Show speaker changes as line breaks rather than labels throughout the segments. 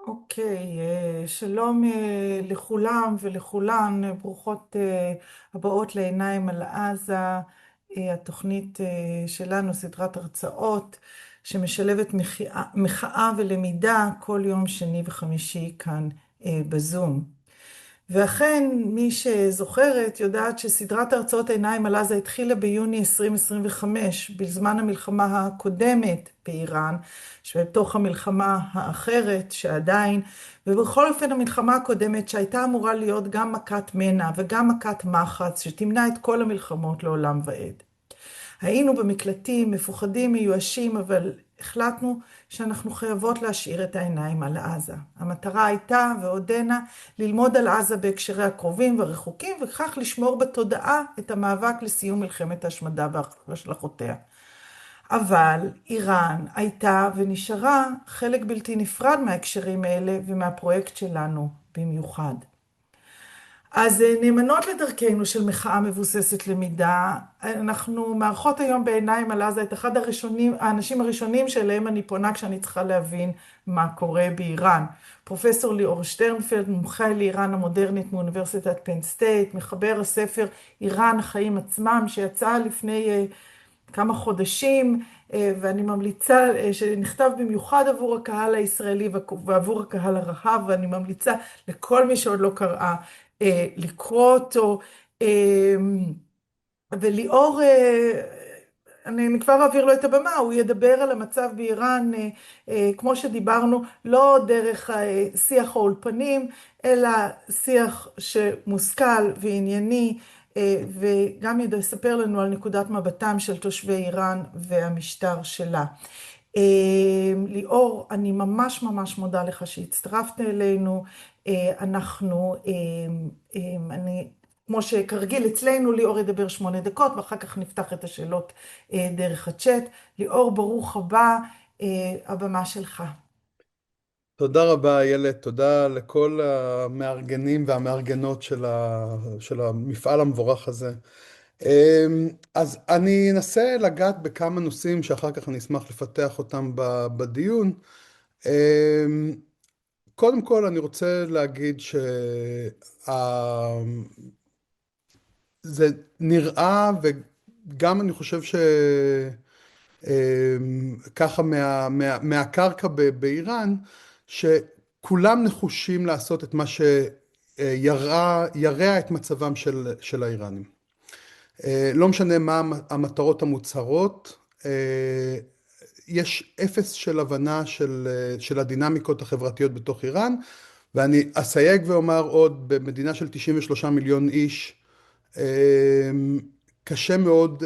אוקיי, שלום לכולם ולכולן, ברוכות הבאות לעיניים על עזה, התוכנית שלנו, סדרת הרצאות שמשלבת מחאה ולמידה כל יום שני וחמישי כאן בזום. ואכן, מי שזוכרת יודעת שסדרת הרצאות עיניים על עזה התחילה ביוני 2025, בזמן המלחמה הקודמת באיראן, שבתוך המלחמה האחרת שעדיין, ובכל אופן המלחמה הקודמת שהייתה אמורה להיות גם מכת מנע וגם מכת מחץ, שתמנע את כל המלחמות לעולם ועד. היינו במקלטים, מפוחדים, מיואשים, אבל החלטנו שאנחנו חייבות להשאיר את העיניים על עזה. המטרה הייתה ועודנה ללמוד על עזה בהקשרי הקרובים והרחוקים, וכך לשמור בתודעה את המאבק לסיום מלחמת ההשמדה והשלכותיה. אבל איראן הייתה ונשארה חלק בלתי נפרד מההקשרים האלה ומהפרויקט שלנו במיוחד. אז נאמנות לדרכנו של מחאה מבוססת למידה, אנחנו מארחות היום בעיניים על עזה את אחד האנשים הראשונים שאליהם אני פונה כשאני צריכה להבין מה קורה באיראן. פרופסור ליאור שטרנפלד, מומחה לאיראן המודרנית מאוניברסיטת פן סטייט, מחבר הספר איראן, החיים עצמם, שיצא לפני כמה חודשים, ואני ממליצה, שנכתב במיוחד עבור הקהל הישראלי ועבור הקהל הרחב, ואני ממליצה לכל מי שעוד לא קראה לקרוא אותו. וליאור, אני כבר אעביר לו את הבמה, הוא ידבר על המצב באיראן, כמו שדיברנו, לא דרך שיח האולפנים, אלא שיח שמושכל וענייני, וגם יספר לנו על נקודת מבטם של תושבי איראן והמשטר שלה. ליאור, אני ממש ממש מודה לך שהצטרפת אלינו. כמו שכרגיל אצלנו, ליאור ידבר 8 דקות, ואחר כך נפתח את השאלות דרך הצ'אט. ליאור, ברוך הבא, הבמה שלך.
תודה רבה, איילת. תודה לכל המארגנים והמארגנות של המפעל המבורך הזה. אז אני אנסה לגעת בכמה נושאים שאחר כך אני אשמח לפתח אותם בדיון. קודם כל אני רוצה להגיד זה נראה, וגם אני חושב ככה מהקרקע באיראן, שכולם נחושים לעשות את מה שירע את מצבם של האיראנים. לא משנה מה המטרות המוצהרות, יש אפס של הבנה של הדינמיקות החברתיות בתוך איראן, ואני אסייג ואומר עוד, במדינה של 93 מיליון איש, קשה מאוד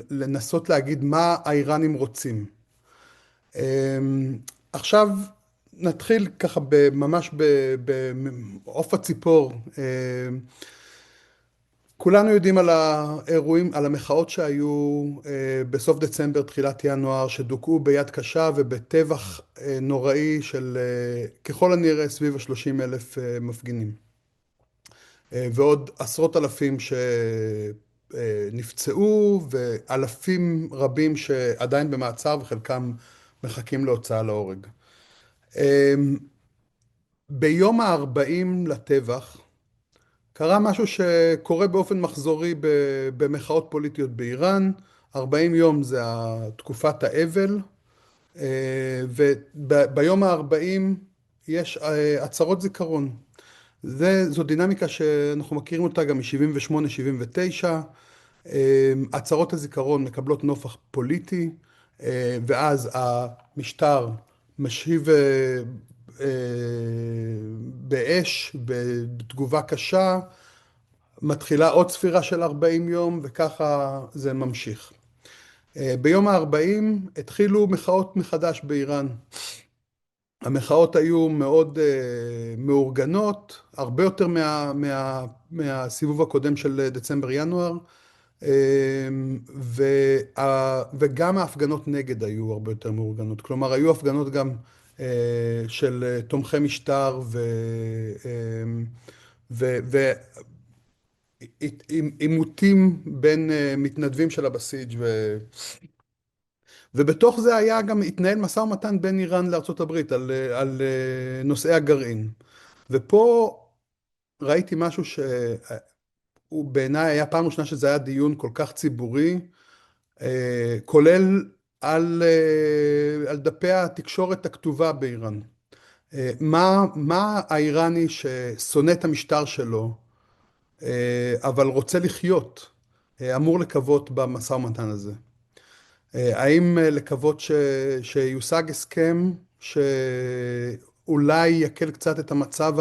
לנסות להגיד מה האיראנים רוצים. עכשיו נתחיל ככה ממש בעוף הציפור. כולנו יודעים על האירועים, על המחאות שהיו בסוף דצמבר, תחילת ינואר, שדוכאו ביד קשה ובטבח נוראי של ככל הנראה סביב ה-30,000 מפגינים. ועוד עשרות אלפים שנפצעו, ואלפים רבים שעדיין במעצר וחלקם מחכים להוצאה להורג. ביום ה-40 לטבח קרה משהו שקורה באופן מחזורי במחאות פוליטיות באיראן. 40 יום זה תקופת האבל, וביום ה-40 יש עצרות זיכרון. זו דינמיקה שאנחנו מכירים אותה גם מ-78-79. עצרות הזיכרון מקבלות נופח פוליטי, ואז המשטר משיב באש, בתגובה קשה, מתחילה עוד ספירה של 40 יום, וככה זה ממשיך. ביום ה-40 התחילו מחאות מחדש באיראן. המחאות היו מאוד מאורגנות, הרבה יותר מהסיבוב הקודם של דצמבר-ינואר, וגם ההפגנות נגד היו הרבה יותר מאורגנות. כלומר, היו הפגנות גם של תומכי משטר ועימותים בין מתנדבים של הבסיג' ובתוך זה היה גם, התנהל משא ומתן בין איראן לארצות הברית על נושאי הגרעין. ופה ראיתי משהו שהוא בעיניי היה פעם ראשונה שזה היה דיון כל כך ציבורי, כולל על דפי התקשורת הכתובה באיראן. מה האיראני ששונא את המשטר שלו, אבל רוצה לחיות, אמור לקוות במשא ומתן הזה? האם לקוות שיושג הסכם שאולי יקל קצת את המצב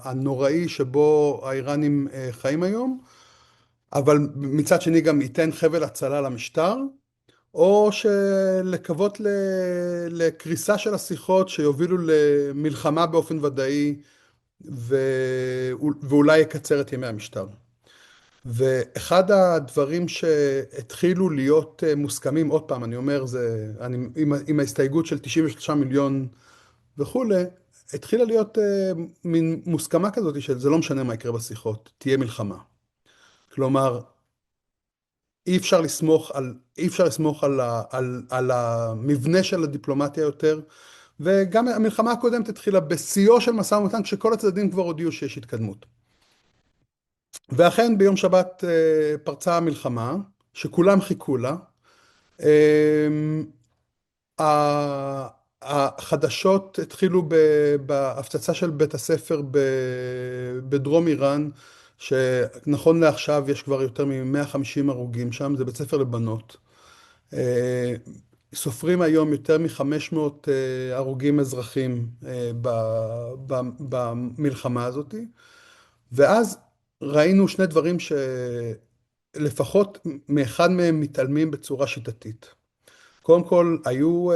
הנוראי שבו האיראנים חיים היום, אבל מצד שני גם ייתן חבל הצלה למשטר, או שלקוות לקריסה של השיחות שיובילו למלחמה באופן ודאי ואולי יקצר את ימי המשטר. ואחד הדברים שהתחילו להיות מוסכמים, עוד פעם, אני אומר, עם ההסתייגות של 93 מיליון וכולי, התחילה להיות מין מוסכמה כזאת שזה לא משנה מה יקרה בשיחות, תהיה מלחמה. כלומר, אי אפשר לסמוך על המבנה של הדיפלומטיה יותר, וגם המלחמה הקודמת התחילה בשיאו של משא ומתן, כשכל הצדדים כבר הודיעו שיש התקדמות. ואכן ביום שבת פרצה המלחמה, שכולם חיכו לה. החדשות התחילו בהפצצה של בית הספר בדרום איראן, שנכון לעכשיו יש כבר יותר מ-150 הרוגים שם, זה בית ספר לבנות. סופרים היום יותר מ-500 הרוגים אזרחים במלחמה הזאת. ואז ראינו שני דברים שלפחות מאחד מהם מתעלמים בצורה שיטתית. קודם כל, היו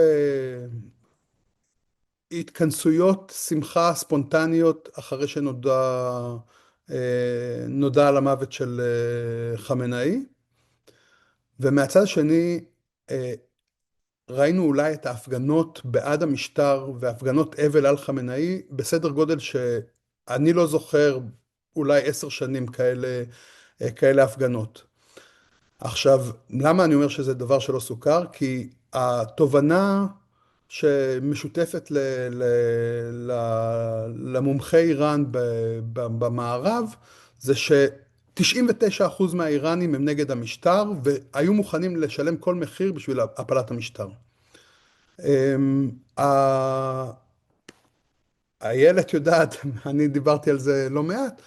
התכנסויות שמחה ספונטניות אחרי נודע על המוות של חמינאי, ומהצד השני ראינו אולי את ההפגנות בעד המשטר והפגנות אבל על חמינאי בסדר גודל שאני לא זוכר אולי 10 שנים כאלה הפגנות. עכשיו, למה אני אומר שזה דבר שלא סוכר? כי התובנה שמשותפת למומחי איראן במערב, זה ש-99% מהאיראנים הם נגד המשטר, והיו מוכנים לשלם כל מחיר בשביל הפלת המשטר. הילד יודעת, אני דיברתי על זה לא מעט,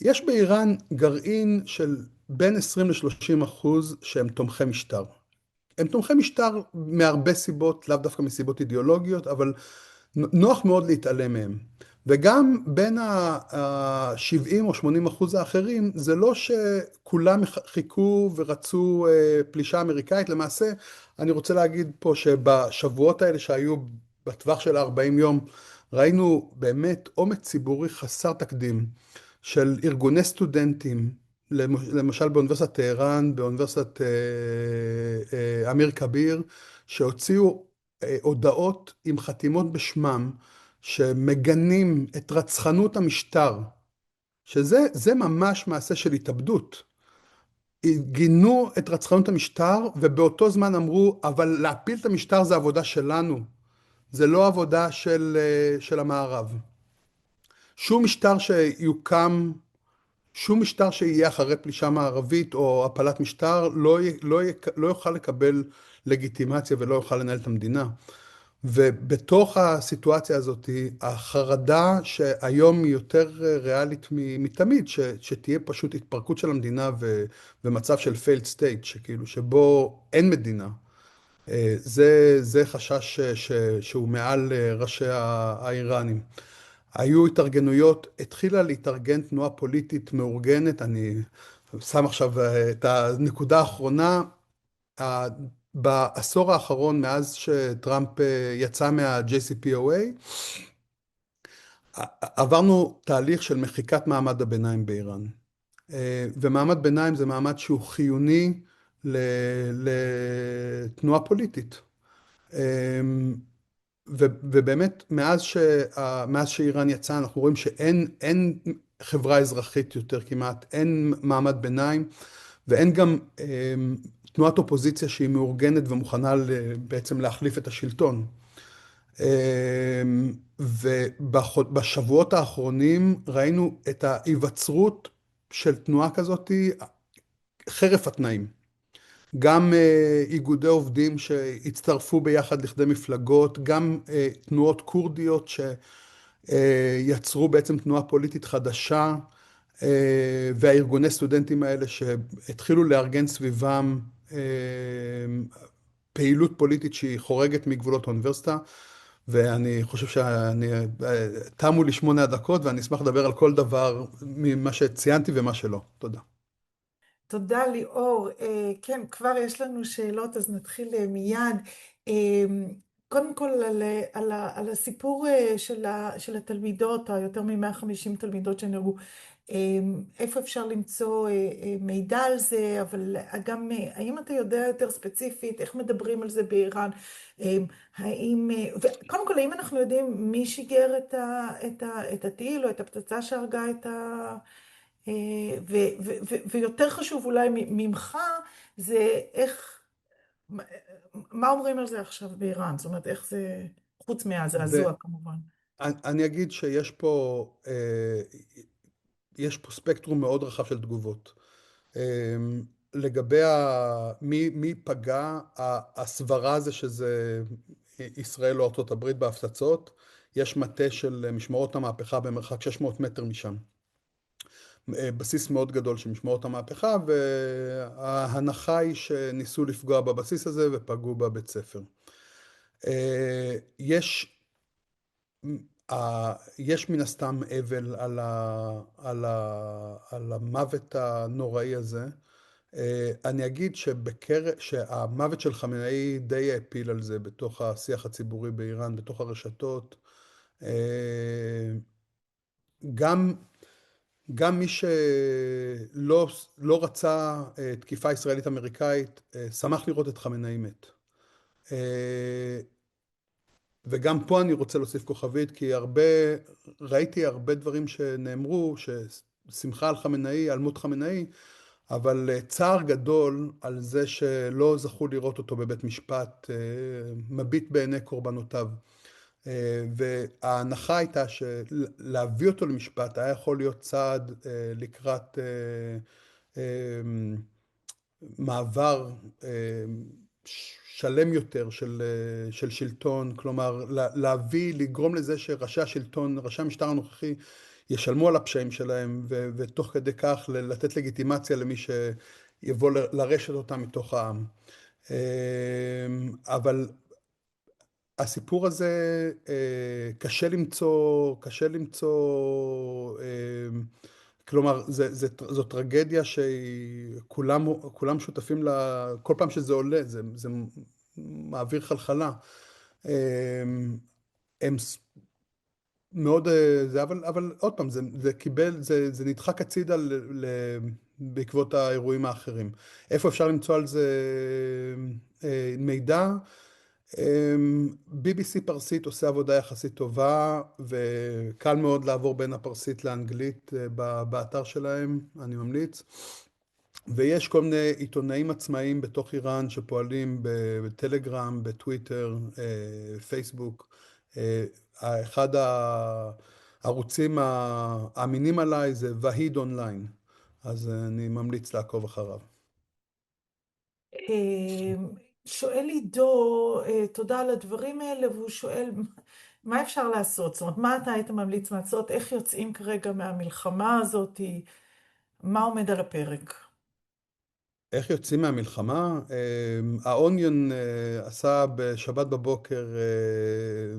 יש באיראן גרעין של בין 20 ל-30% שהם תומכי משטר. הם תומכי משטר מהרבה סיבות, לאו דווקא מסיבות אידיאולוגיות, אבל נוח מאוד להתעלם מהם. וגם בין ה-70 או 80% האחרים, זה לא שכולם חיכו ורצו פלישה אמריקאית. למעשה, אני רוצה להגיד פה שבשבועות האלה שהיו בטווח של 40 יום, ראינו באמת אומץ ציבורי חסר תקדים של ארגוני סטודנטים, למשל באוניברסיטת טהרן, באוניברסיטת אמיר כביר, שהוציאו הודעות עם חתימות בשמם, שמגנים את רצחנות המשטר, שזה ממש מעשה של התאבדות. גינו את רצחנות המשטר, ובאותו זמן אמרו, אבל להפיל את המשטר זה עבודה שלנו, זה לא עבודה של המערב. שום משטר שיוקם, שום משטר שיהיה אחרי פלישה מערבית או הפלת משטר לא יוכל לקבל לגיטימציה ולא יוכל לנהל את המדינה. ובתוך הסיטואציה הזאת, החרדה שהיום היא יותר ריאלית מתמיד, שתהיה פשוט התפרקות של המדינה ומצב של failed state, שכאילו שבו אין מדינה. זה חשש שהוא מעל ראשי האיראנים. היו התארגנויות, התחילה להתארגן תנועה פוליטית מאורגנת, אני שם עכשיו את הנקודה האחרונה, בעשור האחרון, מאז שטראמפ יצא מה-JCPOA, עברנו תהליך של מחיקת מעמד הביניים באיראן. ומעמד ביניים זה מעמד שהוא חיוני לתנועה פוליטית. ובאמת, מאז שאיראן יצא, אנחנו רואים שאין חברה אזרחית יותר כמעט, אין מעמד ביניים, ואין גם תנועת אופוזיציה שהיא מאורגנת ומוכנה בעצם להחליף את השלטון. ובשבועות האחרונים ראינו את ההיווצרות של תנועה כזאת חרף התנאים. גם איגודי עובדים שהצטרפו ביחד לכדי מפלגות, גם תנועות קורדיות שיצרו בעצם תנועה פוליטית חדשה, והארגוני סטודנטים האלה שהתחילו לארגן סביבם פעילות פוליטית שהיא חורגת מגבולות האוניברסיטה, ואני חושב תמו לי 8 הדקות, ואני אשמח לדבר על כל דבר ממה שציינתי ומה שלא. תודה.
תודה ליאור. כן, כבר יש לנו שאלות, אז נתחיל מיד. קודם כל על הסיפור של התלמידות, היותר מ-150 תלמידות שנהרגו. איפה אפשר למצוא מידע על זה, אבל גם האם אתה יודע יותר ספציפית, איך מדברים על זה באיראן? האם, וקודם כל, האם אנחנו יודעים מי שיגר את הטיל או את הפצצה שהרגה את ויותר חשוב אולי ממך, זה איך, מה אומרים על זה עכשיו באיראן? זאת אומרת, איך זה, חוץ מהזעזוע כמובן.
אני אגיד שיש פה, יש פה ספקטרום מאוד רחב של תגובות. לגבי מי פגע, הסברה זה שזה ישראל או ארצות הברית בהפצצות, יש מטה של משמרות המהפכה במרחק 600 מטר משם. בסיס מאוד גדול של משמרות המהפכה, וההנחה היא שניסו לפגוע בבסיס הזה ופגעו בבית ספר. יש מן הסתם אבל על המוות הנוראי הזה. אני אגיד שהמוות של חמינאי די העפיל על זה בתוך השיח הציבורי באיראן, בתוך הרשתות. גם מי שלא רצה תקיפה ישראלית אמריקאית, שמח לראות את חמינאי מת. וגם פה אני רוצה להוסיף כוכבית, כי ראיתי הרבה דברים שנאמרו, ששמחה על חמינאי, על מות חמינאי, אבל צער גדול על זה שלא זכו לראות אותו בבית משפט, מביט בעיני קורבנותיו. וההנחה הייתה שלהביא אותו למשפט היה יכול להיות צעד לקראת מעבר שלם יותר של שלטון, כלומר לגרום לזה שראשי השלטון, ראשי המשטר הנוכחי, ישלמו על הפשעים שלהם, ותוך כדי כך לתת לגיטימציה למי שיבוא לרשת אותם מתוך העם. אבל הסיפור הזה קשה למצוא, כלומר, זו טרגדיה שכולם שותפים לה, כל פעם שזה עולה, זה מעביר חלחלה. הם מאוד, אבל עוד פעם, זה נדחק הצידה בעקבות האירועים האחרים. איפה אפשר למצוא על זה מידע? BBC פרסית עושה עבודה יחסית טובה, וקל מאוד לעבור בין הפרסית לאנגלית באתר שלהם, אני ממליץ. ויש כל מיני עיתונאים עצמאיים בתוך איראן שפועלים בטלגרם, בטוויטר, פייסבוק. אחד הערוצים האמינים עליי זה והיד אונליין, אז אני ממליץ לעקוב אחריו.
שואל עידו, תודה על הדברים האלה, והוא שואל, מה אפשר לעשות? זאת אומרת, מה אתה היית ממליץ לעשות? איך יוצאים כרגע מהמלחמה הזאת? מה עומד על הפרק?
איך יוצאים מהמלחמה? האוניון עשה בשבת בבוקר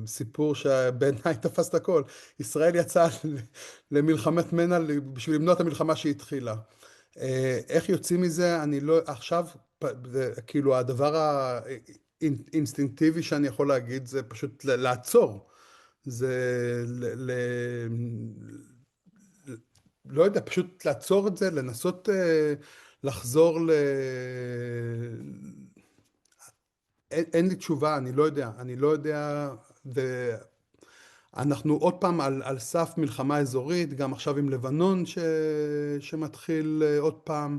סיפור שבעיניי תפס את הכל. ישראל יצאה למלחמת מנע בשביל למנוע את המלחמה שהתחילה. איך יוצאים מזה? אני לא, עכשיו, כאילו הדבר האינסטינקטיבי שאני יכול להגיד זה פשוט לעצור. זה לא יודע, פשוט לעצור את זה, לנסות לחזור אין לי תשובה, אני לא יודע, ואנחנו עוד פעם על סף מלחמה אזורית, גם עכשיו עם לבנון שמתחיל עוד פעם,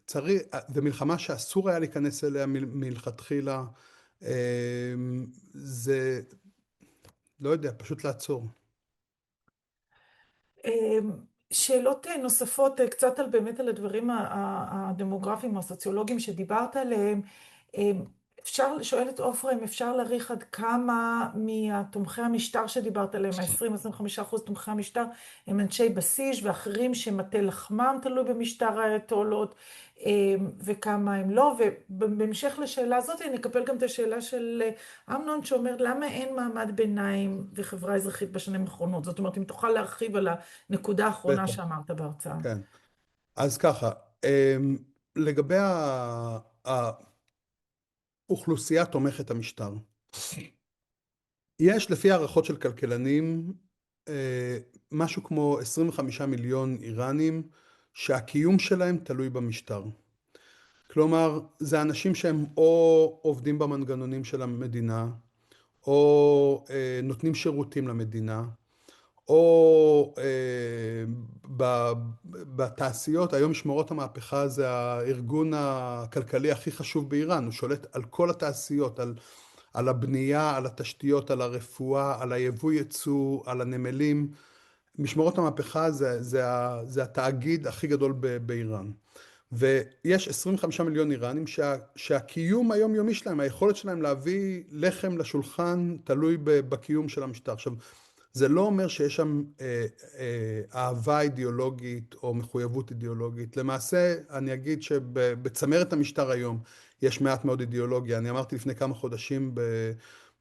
צריך, זו מלחמה שאסור היה להיכנס אליה מלכתחילה. זה, לא יודע, פשוט לעצור.
שאלות נוספות, קצת על באמת על הדברים הדמוגרפיים, הסוציולוגיים שדיברת עליהם. אפשר, שואלת עופרה, אם אפשר להעריך עד כמה מהתומכי המשטר שדיברת עליהם, ה-20-25% תומכי המשטר, הם אנשי בסיס ואחרים שמטה לחמם תלוי במשטר האייתולות, וכמה הם לא. ובהמשך לשאלה הזאת, אני אקבל גם את השאלה של אמנון, שאומר, למה אין מעמד ביניים וחברה אזרחית בשנים האחרונות? זאת אומרת, אם תוכל להרחיב על הנקודה האחרונה
בטח,
שאמרת בהרצאה.
כן. אז ככה, לגבי האוכלוסייה תומכת המשטר, יש לפי הערכות של כלכלנים, משהו כמו 25 מיליון איראנים שהקיום שלהם תלוי במשטר. כלומר, זה אנשים שהם או עובדים במנגנונים של המדינה, או נותנים שירותים למדינה, או בתעשיות. היום משמרות המהפכה זה הארגון הכלכלי הכי חשוב באיראן, הוא שולט על כל התעשיות, על הבנייה, על התשתיות, על הרפואה, על היבוא יצוא, על הנמלים. משמרות המהפכה זה התאגיד הכי גדול באיראן. ויש 25 מיליון איראנים שהקיום היומיומי שלהם, היכולת שלהם להביא לחם לשולחן, תלוי בקיום של המשטר. עכשיו, זה לא אומר שיש שם אהבה אידיאולוגית או מחויבות אידיאולוגית. למעשה, אני אגיד שבצמרת המשטר היום יש מעט מאוד אידיאולוגיה. אני אמרתי לפני כמה חודשים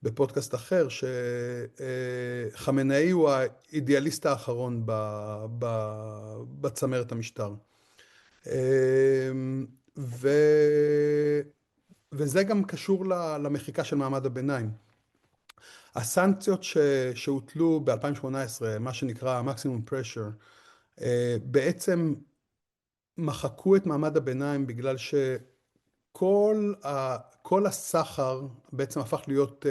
בפודקאסט אחר, שחמינאי הוא האידיאליסט האחרון בצמרת המשטר. ו... וזה גם קשור למחיקה של מעמד הביניים. הסנקציות שהוטלו ב-2018, מה שנקרא maximum pressure, בעצם מחקו את מעמד הביניים בגלל כל הסחר בעצם הפך להיות,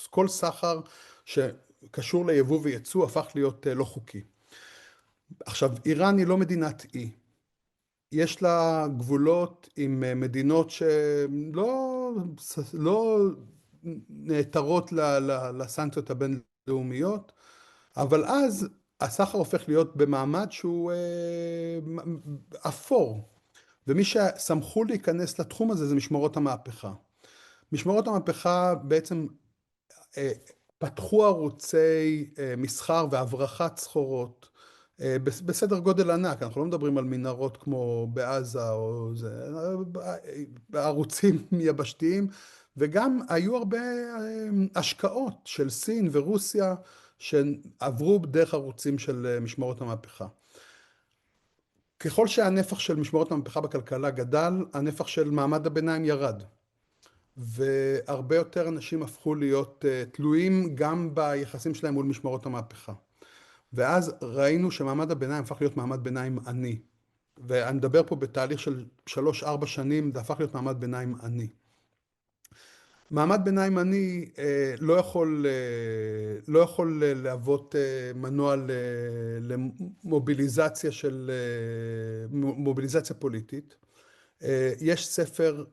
כל סחר שקשור ליבוא וייצוא הפך להיות לא חוקי. עכשיו, איראן היא לא מדינת אי. יש לה גבולות עם מדינות לא נעתרות לסנקציות הבינלאומיות, אבל אז הסחר הופך להיות במעמד שהוא אפור, ומי ששמחו להיכנס לתחום הזה זה משמרות המהפכה. משמרות המהפכה בעצם פתחו ערוצי מסחר והברחת סחורות בסדר גודל ענק. אנחנו לא מדברים על מנהרות כמו בעזה או זה, ערוצים יבשתיים, וגם היו הרבה השקעות של סין ורוסיה שעברו דרך ערוצים של משמרות המהפכה. ככל שהנפח של משמרות המהפכה בכלכלה גדל, הנפח של מעמד הביניים ירד. והרבה יותר אנשים הפכו להיות תלויים גם ביחסים שלהם מול משמרות המהפכה. ואז ראינו שמעמד הביניים הפך להיות מעמד ביניים עני. ואני מדבר פה בתהליך של 3-4 שנים, זה הפך להיות מעמד ביניים עני. מעמד ביניים עני לא יכול להוות מנוע למוביליזציה מוביליזציה פוליטית. יש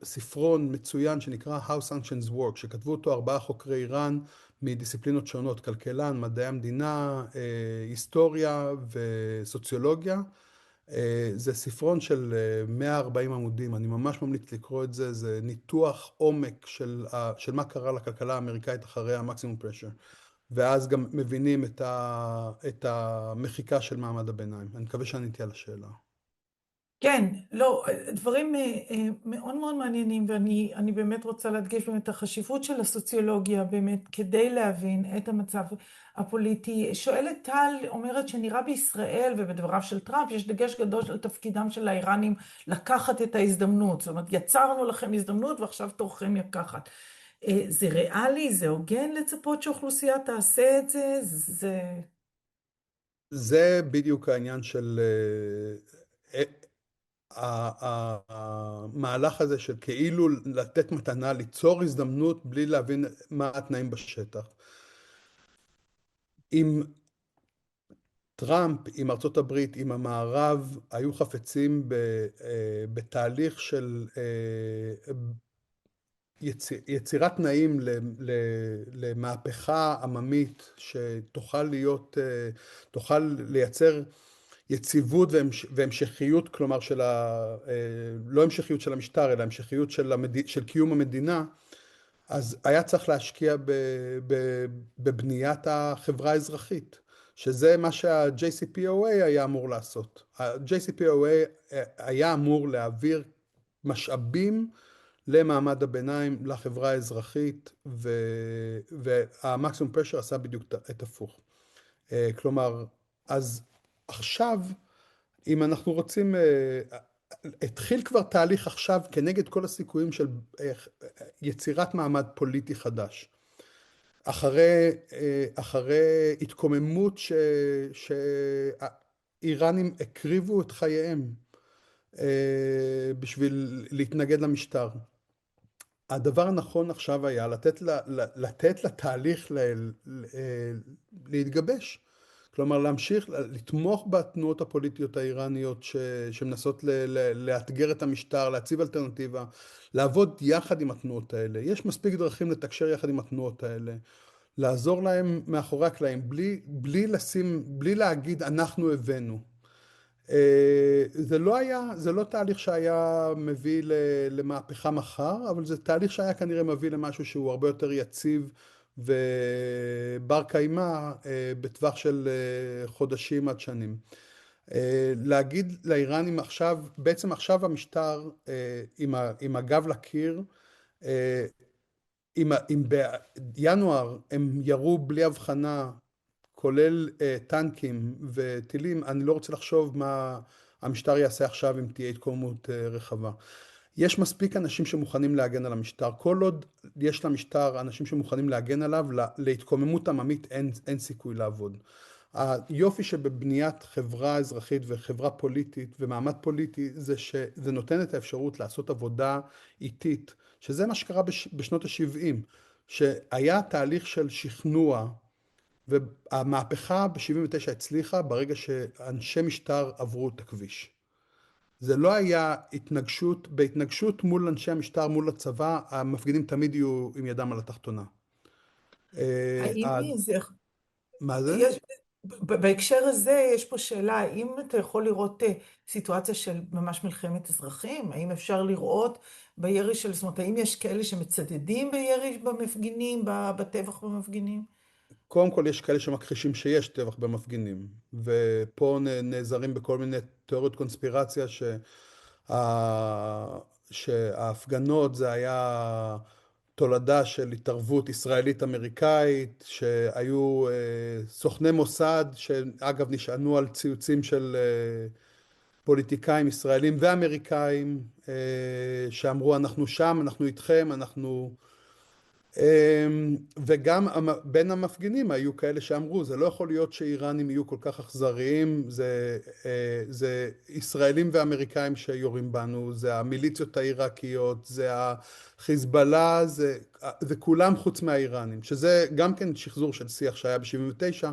ספרון מצוין שנקרא How Sanctions Work, שכתבו אותו 4 חוקרי איראן מדיסציפלינות שונות, כלכלן, מדעי המדינה, היסטוריה וסוציולוגיה. זה ספרון של 140 עמודים, אני ממש ממליץ לקרוא את זה, זה ניתוח עומק של מה קרה לכלכלה האמריקאית אחרי המקסימום פרשר, ואז גם מבינים את המחיקה של מעמד הביניים. אני מקווה שעניתי על השאלה.
כן, לא, דברים מאוד מאוד מעניינים, ואני באמת רוצה להדגיש באמת את החשיבות של הסוציולוגיה, באמת, כדי להבין את המצב הפוליטי. שואלת טל, אומרת שנראה בישראל ובדבריו של טראמפ, יש דגש גדול על תפקידם של האיראנים לקחת את ההזדמנות. זאת אומרת, יצרנו לכם הזדמנות ועכשיו תורכם לקחת. זה ריאלי? זה הוגן לצפות שאוכלוסייה תעשה את זה?
זה בדיוק העניין של המהלך הזה של כאילו לתת מתנה, ליצור הזדמנות בלי להבין מה התנאים בשטח. אם טראמפ עם ארצות הברית, עם המערב, היו חפצים בתהליך של יצירת תנאים למהפכה עממית שתוכל להיות, תוכל לייצר יציבות והמשכיות, כלומר לא המשכיות של המשטר, אלא המשכיות של קיום המדינה, אז היה צריך להשקיע בבניית החברה האזרחית, שזה מה שה-JCPOA היה אמור לעשות. ה-JCPOA היה אמור להעביר משאבים למעמד הביניים, לחברה האזרחית, והמקסימום פרשר עשה בדיוק את הפוך. כלומר, אז עכשיו, אם אנחנו רוצים, התחיל כבר תהליך עכשיו כנגד כל הסיכויים של יצירת מעמד פוליטי חדש. אחרי התקוממות שאיראנים הקריבו את חייהם בשביל להתנגד למשטר. הדבר הנכון עכשיו היה לתת לתהליך להתגבש. כלומר, להמשיך, לתמוך בתנועות הפוליטיות האיראניות שמנסות לאתגר את המשטר, להציב אלטרנטיבה, לעבוד יחד עם התנועות האלה. יש מספיק דרכים לתקשר יחד עם התנועות האלה, לעזור להם מאחורי הקלעים, בלי להגיד אנחנו הבאנו. זה לא תהליך שהיה מביא למהפכה מחר, אבל זה תהליך שהיה כנראה מביא למשהו שהוא הרבה יותר יציב ובר קיימא בטווח של חודשים עד שנים. להגיד לאיראנים עכשיו, בעצם עכשיו המשטר עם הגב לקיר, אם בינואר הם ירו בלי הבחנה כולל טנקים וטילים, אני לא רוצה לחשוב מה המשטר יעשה עכשיו אם תהיה התקוממות רחבה. יש מספיק אנשים שמוכנים להגן על המשטר. כל עוד יש למשטר אנשים שמוכנים להגן עליו, להתקוממות עממית אין סיכוי לעבוד. היופי שבבניית חברה אזרחית וחברה פוליטית ומעמד פוליטי זה שזה נותן את האפשרות לעשות עבודה איטית, שזה מה שקרה בשנות ה-70, שהיה תהליך של שכנוע, והמהפכה ב-79 הצליחה ברגע שאנשי משטר עברו את הכביש. זה לא היה בהתנגשות מול אנשי המשטר, מול הצבא, המפגינים תמיד יהיו עם ידם על התחתונה.
האם זה,
מה זה?
יש, בהקשר הזה יש פה שאלה, האם אתה יכול לראות סיטואציה של ממש מלחמת אזרחים? האם אפשר לראות בירי של, זאת אומרת, האם יש כאלה שמצדדים בירי במפגינים, בטבח במפגינים?
קודם כל יש כאלה שמכחישים שיש טבח במפגינים, ופה נעזרים בכל מיני תיאוריות קונספירציה שההפגנות זה היה תולדה של התערבות ישראלית-אמריקאית, שהיו סוכני מוסד, שאגב נשענו על ציוצים של פוליטיקאים ישראלים ואמריקאים, שאמרו אנחנו שם, אנחנו איתכם, אנחנו... וגם בין המפגינים היו כאלה שאמרו, זה לא יכול להיות שאיראנים יהיו כל כך אכזריים, זה ישראלים ואמריקאים שיורים בנו, זה המיליציות העיראקיות, זה החיזבאללה, זה כולם חוץ מהאיראנים, שזה גם כן שחזור של שיח שהיה ב-79,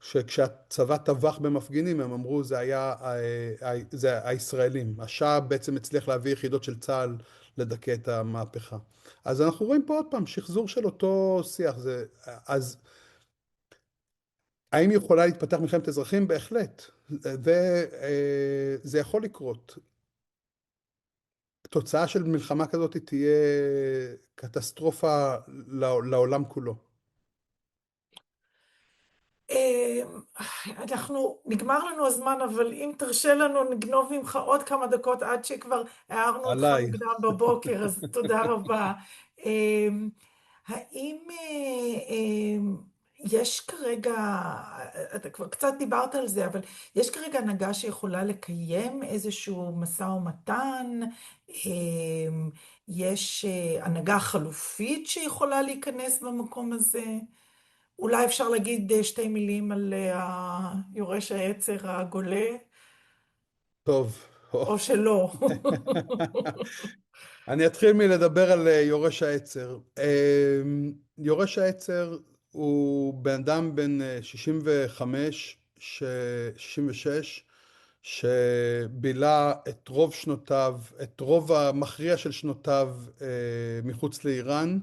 שכשהצבא טבח במפגינים הם אמרו זה הישראלים. השאה בעצם הצליח להביא יחידות של צה"ל לדכא את המהפכה. אז אנחנו רואים פה עוד פעם שחזור של אותו שיח. אז האם יכולה להתפתח מלחמת אזרחים? בהחלט. זה יכול לקרות. תוצאה של מלחמה כזאת תהיה קטסטרופה לעולם כולו.
נגמר לנו הזמן, אבל אם תרשה לנו, נגנוב ממך עוד כמה דקות עד שכבר הערנו אותך
עליי.
מוקדם בבוקר, אז תודה רבה. האם יש כרגע, אתה כבר קצת דיברת על זה, אבל יש כרגע הנהגה שיכולה לקיים איזשהו משא ומתן? יש הנהגה חלופית שיכולה להיכנס במקום הזה? אולי אפשר להגיד שתי מילים על יורש העצר הגולה,
טוב.
או שלא.
אני אתחיל מלדבר על יורש העצר. יורש העצר הוא בן אדם בן 65, 66, שבילה את רוב שנותיו, את רוב המכריע של שנותיו מחוץ לאיראן,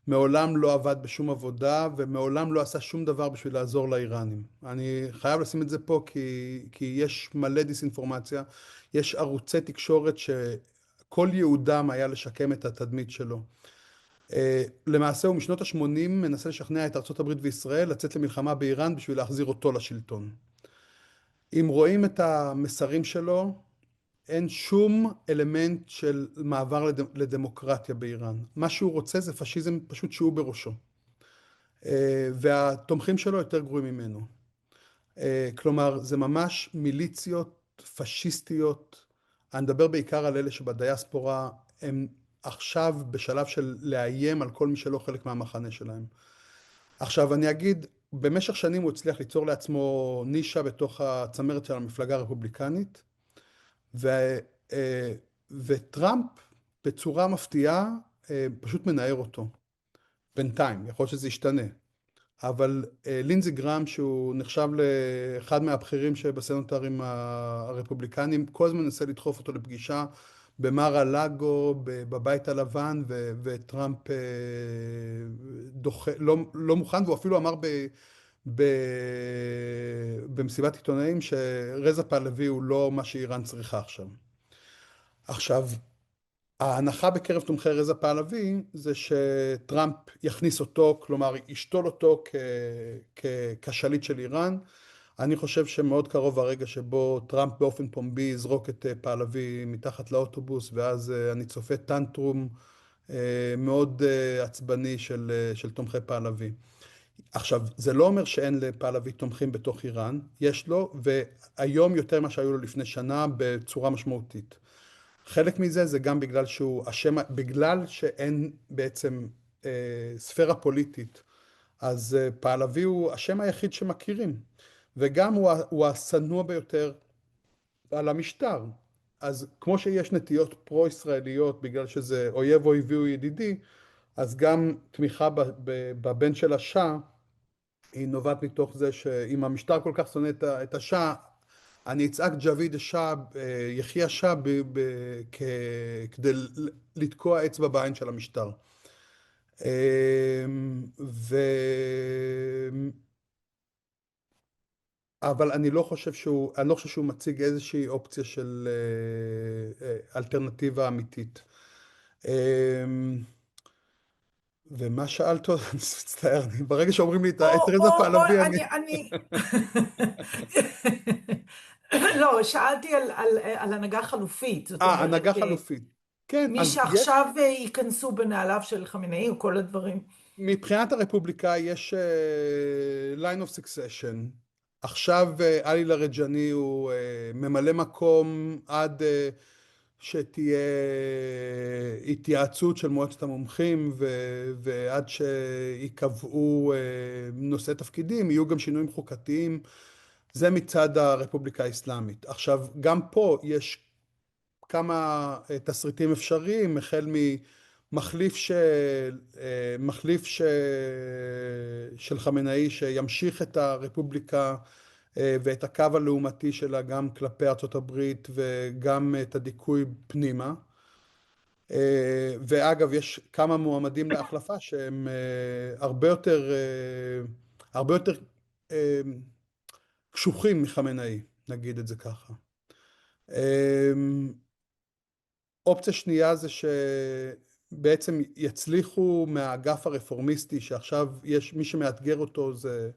מעולם לא עבד בשום עבודה ומעולם לא עשה שום דבר בשביל לעזור לאיראנים. אני חייב לשים את זה פה כי יש מלא דיסאינפורמציה, יש ערוצי תקשורת שכל ייעודם היה לשקם את התדמית שלו. למעשה הוא משנות ה-80 מנסה לשכנע את ארצות הברית וישראל לצאת למלחמה באיראן בשביל להחזיר אותו לשלטון. אם רואים את המסרים שלו, אין שום אלמנט של מעבר לדמוקרטיה באיראן. מה שהוא רוצה זה פשיזם פשוט שהוא בראשו. והתומכים שלו יותר גרועים ממנו. כלומר, זה ממש מיליציות פשיסטיות. אני מדבר בעיקר על אלה שבדיאספורה, הם עכשיו בשלב של לאיים על כל מי שלא חלק מהמחנה שלהם. עכשיו, אני אגיד, במשך שנים הוא הצליח ליצור לעצמו נישה בתוך הצמרת של המפלגה הרפובליקנית, ו, וטראמפ בצורה מפתיעה פשוט מנער אותו. בינתיים, יכול להיות שזה ישתנה. אבל לינזי גרם, שהוא נחשב לאחד מהבכירים שבסנטורים הרפובליקנים, כל הזמן מנסה לדחוף אותו לפגישה במר הלאגו, בבית הלבן, וטראמפ דוחה, לא מוכן, והוא אפילו אמר ב, במסיבת עיתונאים שרזה פהלוי הוא לא מה שאיראן צריכה עכשיו. עכשיו, ההנחה בקרב תומכי רזה פהלוי זה שטראמפ יכניס אותו, כלומר ישתול אותו כשליט של איראן. אני חושב שמאוד קרוב הרגע שבו טראמפ באופן פומבי יזרוק את פהלוי מתחת לאוטובוס, ואז אני צופה טנטרום מאוד עצבני של תומכי פהלוי. עכשיו, זה לא אומר שאין לפהלוי תומכים בתוך איראן, יש לו, והיום יותר ממה שהיו לו לפני שנה בצורה משמעותית. חלק מזה זה גם בגלל שהוא השם, בגלל שאין בעצם ספירה פוליטית, אז פהלוי הוא השם היחיד שמכירים, וגם הוא השנוא ביותר על המשטר. אז כמו שיש נטיות פרו-ישראליות בגלל שזה אויב אויבי הוא ידידי, אז גם תמיכה בבן של השאה היא נובעת מתוך זה שאם המשטר כל כך שונא את השאה, אני אצעק ג'אביד שאה, יחיא שאה, כדי לתקוע אצבע בעין של המשטר. ו... אבל אני לא חושב שהוא מציג איזושהי אופציה של אלטרנטיבה אמיתית. ומה שאלת עוד? אני מצטער, ברגע שאומרים לי את רזה פהלוי, אני...
לא, שאלתי על הנהגה חלופית, זאת אומרת,
הנהגה חלופית. כן,
מי
אז יש...
שעכשיו ייכנסו בנעליו של חמינאי או כל הדברים.
מבחינת הרפובליקה יש line of succession. עכשיו עלי לרג'ני הוא ממלא מקום עד שתהיה התייעצות של מועצת המומחים ועד שיקבעו נושאי תפקידים, יהיו גם שינויים חוקתיים. זה מצד הרפובליקה האסלאמית. עכשיו, גם פה יש כמה תסריטים אפשריים, החל של חמינאי שימשיך את הרפובליקה ואת הקו הלאומתי שלה גם כלפי ארצות הברית וגם את הדיכוי פנימה. ואגב, יש כמה מועמדים להחלפה שהם הרבה יותר קשוחים מחמינאי, נגיד את זה ככה. אופציה שנייה זה שבעצם יצליחו מהאגף הרפורמיסטי, שעכשיו יש מי שמאתגר אותו, זה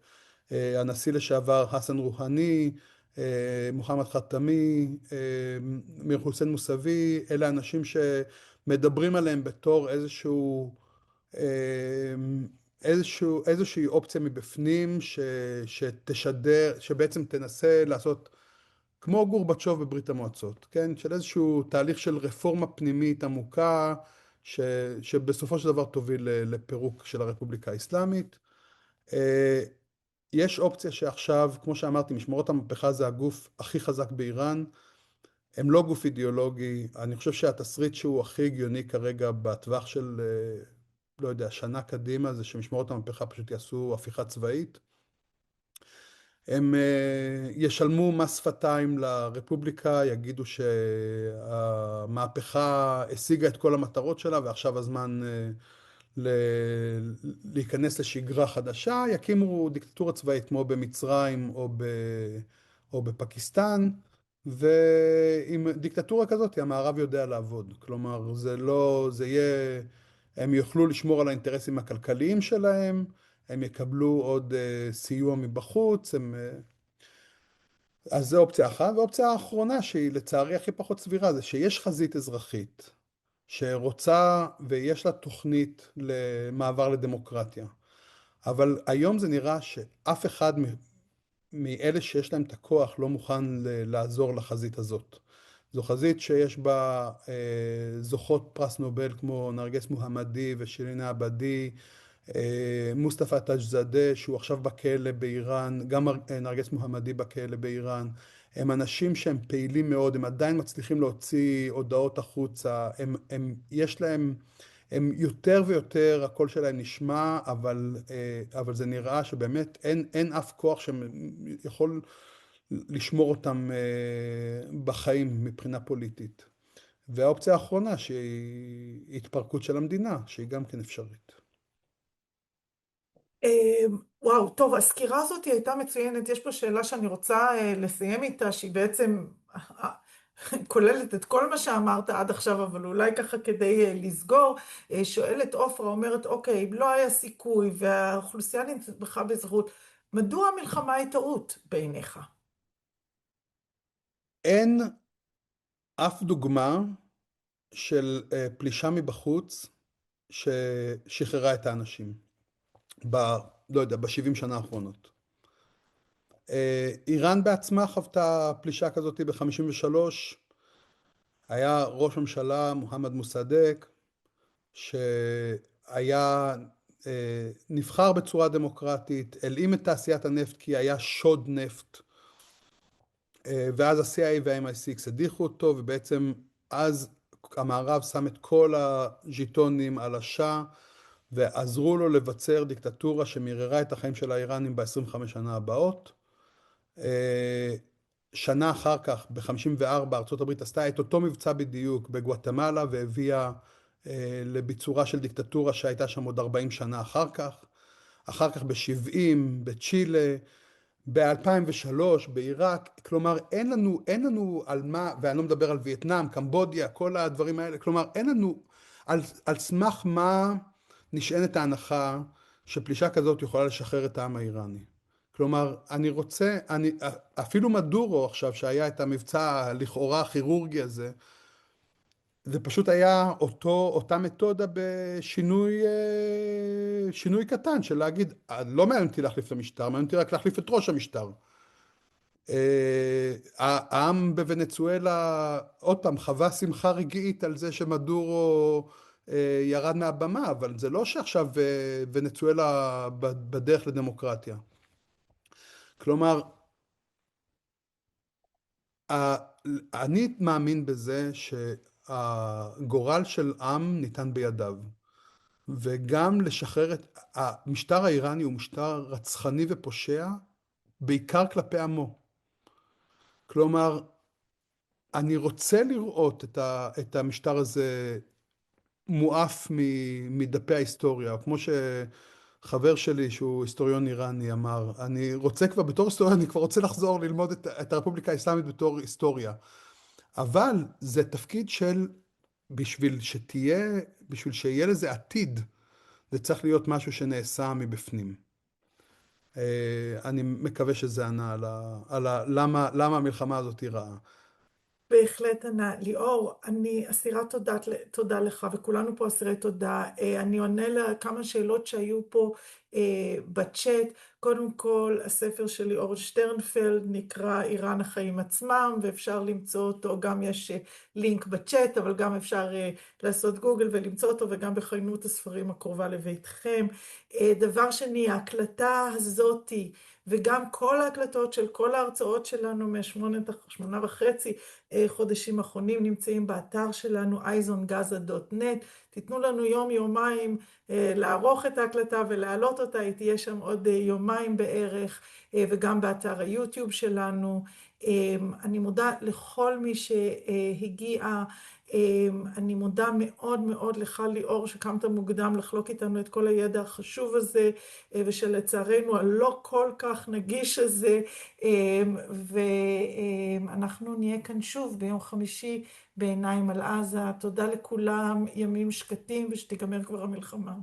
הנשיא לשעבר חסן רוהני, מוחמד חתמי, מיר חוסיין מוסאווי, אלה אנשים שמדברים עליהם בתור איזושהי אופציה מבפנים שתשדר, שבעצם תנסה לעשות כמו גורבצ'וב בברית המועצות, כן? של איזשהו תהליך של רפורמה פנימית עמוקה, שבסופו של דבר תוביל לפירוק של הרפובליקה האסלאמית. יש אופציה שעכשיו, כמו שאמרתי, משמרות המהפכה זה הגוף הכי חזק באיראן, הם לא גוף אידיאולוגי, אני חושב שהתסריט שהוא הכי הגיוני כרגע בטווח של, לא יודע, שנה קדימה, זה שמשמרות המהפכה פשוט יעשו הפיכה צבאית. הם ישלמו מס שפתיים לרפובליקה, יגידו שהמהפכה השיגה את כל המטרות שלה ועכשיו הזמן להיכנס לשגרה חדשה, יקימו דיקטטורה צבאית כמו במצרים או בפקיסטן, ועם דיקטטורה כזאת המערב יודע לעבוד. כלומר, זה לא, זה יהיה, הם יוכלו לשמור על האינטרסים הכלכליים שלהם, הם יקבלו עוד סיוע מבחוץ, אז זו אופציה אחת. ואופציה האחרונה, שהיא לצערי הכי פחות סבירה, זה שיש חזית אזרחית שרוצה ויש לה תוכנית למעבר לדמוקרטיה. אבל היום זה נראה שאף אחד מאלה שיש להם את הכוח לא מוכן לעזור לחזית הזאת. זו חזית שיש בה זוכות פרס נובל כמו נרגס מוחמדי ושירין עבדי, מוסטפא טאג'זאדה שהוא עכשיו בכלא באיראן, גם נרגס מוחמדי בכלא באיראן. הם אנשים שהם פעילים מאוד, הם עדיין מצליחים להוציא הודעות החוצה, יש להם, הם יותר ויותר, הקול שלהם נשמע, אבל זה נראה שבאמת אין אף כוח שיכול לשמור אותם בחיים מבחינה פוליטית. והאופציה האחרונה שהיא התפרקות של המדינה, שהיא גם כן אפשרית.
וואו, טוב, הסקירה הזאת הייתה מצוינת. יש פה שאלה שאני רוצה לסיים איתה, שהיא בעצם כוללת את כל מה שאמרת עד עכשיו, אבל אולי ככה כדי לסגור. שואלת עופרה, אומרת, אוקיי, לא היה סיכוי והאוכלוסייה נצמחה בזכות, מדוע המלחמה היא טעות בעיניך?
אין אף דוגמה של פלישה מבחוץ ששחררה את האנשים, ב, לא יודע, ב-70 שנה האחרונות. איראן בעצמה חוותה פלישה כזאת ב-53, היה ראש ממשלה מוחמד מוסדק, שהיה נבחר בצורה דמוקרטית, הלאים את תעשיית הנפט כי היה שוד נפט, ואז ה-CIA וה-MI6 הדיחו אותו, ובעצם אז המערב שם את כל הז'יטונים על השאה, ועזרו לו לבצר דיקטטורה שמררה את החיים של האיראנים ב-25 שנה הבאות. שנה אחר כך, ב-54, ארצות הברית עשתה את אותו מבצע בדיוק בגואטמלה, והביאה לביצורה של דיקטטורה שהייתה שם עוד 40 שנה אחר כך. אחר כך ב-70, בצ'ילה, ב-2003, בעיראק. כלומר, אין לנו על מה, ואני לא מדבר על וייטנאם, קמבודיה, כל הדברים האלה. כלומר, אין לנו על סמך מה נשענת ההנחה שפלישה כזאת יכולה לשחרר את העם האיראני. כלומר, אני רוצה, אפילו מדורו עכשיו, שהיה את המבצע לכאורה הכירורגי הזה, זה פשוט היה אותה מתודה בשינוי שינוי קטן, של להגיד, לא מעניין אותי להחליף את המשטר, מעניין אותי רק להחליף את ראש המשטר. העם בוונצואלה, עוד פעם, חווה שמחה רגעית על זה שמדורו ירד מהבמה, אבל זה לא שעכשיו ונצואלה בדרך לדמוקרטיה. כלומר, אני מאמין בזה שהגורל של עם ניתן בידיו, וגם לשחרר את המשטר האיראני הוא משטר רצחני ופושע, בעיקר כלפי עמו. כלומר, אני רוצה לראות את המשטר הזה מואף מדפי ההיסטוריה, כמו שחבר שלי שהוא היסטוריון איראני אמר, אני רוצה כבר בתור היסטוריון, אני כבר רוצה לחזור ללמוד את הרפובליקה האסלאמית בתור היסטוריה. אבל זה תפקיד בשביל שיהיה לזה עתיד, זה צריך להיות משהו שנעשה מבפנים. אני מקווה שזה ענה למה המלחמה הזאת היא רעה.
בהחלט ענה. ליאור, אני אסירת תודה לך, וכולנו פה אסירי תודה. אני עונה לכמה שאלות שהיו פה בצ'אט. קודם כל, הספר של ליאור שטרנפלד נקרא איראן החיים עצמם, ואפשר למצוא אותו, גם יש לינק בצ'אט, אבל גם אפשר לעשות גוגל ולמצוא אותו, וגם בחנות הספרים הקרובה לביתכם. דבר שני, ההקלטה הזאתי, וגם כל ההקלטות של כל ההרצאות שלנו משמונה וחצי חודשים האחרונים נמצאים באתר שלנו izongaza.net. תיתנו לנו יום יומיים לערוך את ההקלטה ולהעלות אותה, היא תהיה שם עוד יומיים בערך, וגם באתר היוטיוב שלנו. אני מודה לכל מי שהגיע, אני מודה מאוד מאוד לך ליאור שקמת מוקדם לחלוק איתנו את כל הידע החשוב הזה, ושלצערנו הלא כל כך נגיש הזה, ואנחנו נהיה כאן שוב ביום חמישי בעיניים על עזה. תודה לכולם, ימים שקטים ושתיגמר כבר המלחמה.